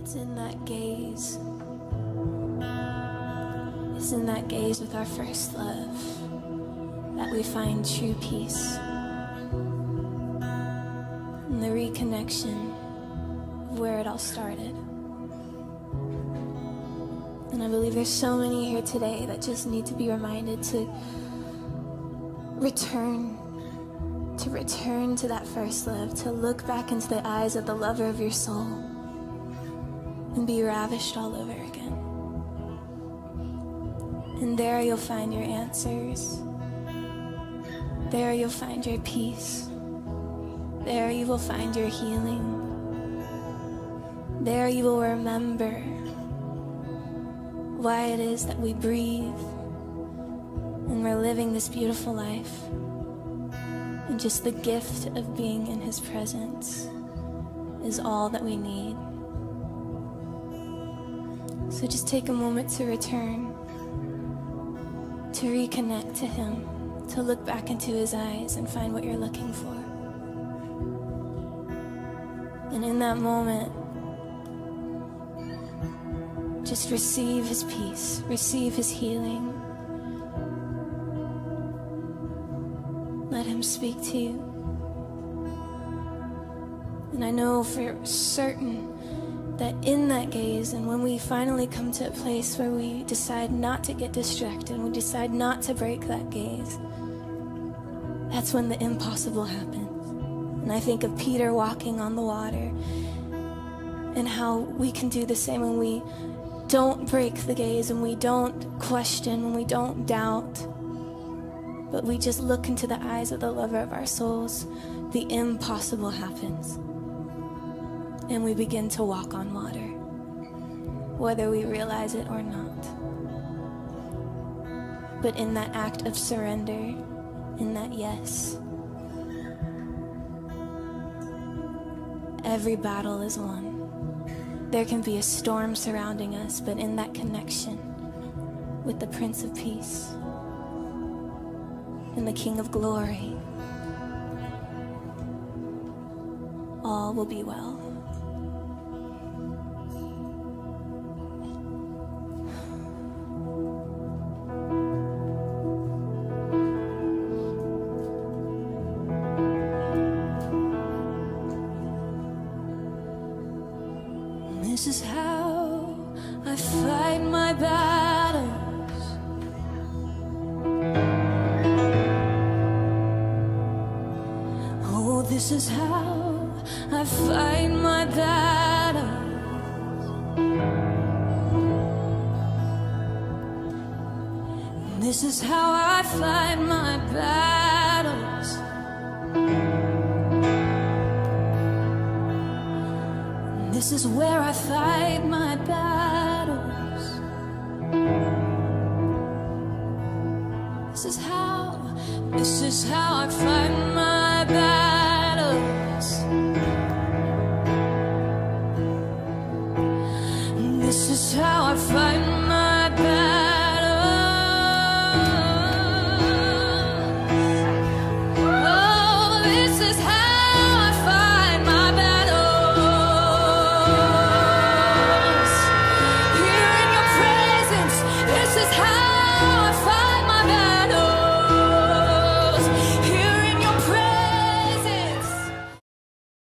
It's in that gaze. It's in that gaze with our first love that we find true peace. And the reconnection of where it all started. And I believe there's so many here today that just need to be reminded to return to that first love, to look back into the eyes of the lover of your soul and be ravished all over again. And there you'll find your answers. There you'll find your peace. There you will find your healing. There you will remember why it is that we breathe and we're living this beautiful life. And just the gift of being in His presence is all that we need. So just take a moment to return, to reconnect to Him, to look back into His eyes and find what you're looking for. And in that moment, just receive His peace, receive His healing. Let Him speak to you. And I know for certain that in that gaze, and when we finally come to a place where we decide not to get distracted, and we decide not to break that gaze, that's when the impossible happens. And I think of Peter walking on the water, and how we can do the same when we don't break the gaze, and we don't question, when we don't doubt, but we just look into the eyes of the lover of our souls. The impossible happens, and we begin to walk on water, whether we realize it or not. But in that act of surrender, in that yes, every battle is won. There can be a storm surrounding us, but in that connection with the Prince of Peace and the King of Glory, all will be well. This is how I fight my battles. Oh, this is how I fight my battles. This is how I fight my battles. This is where I fight my battles. This is how I fight my battles.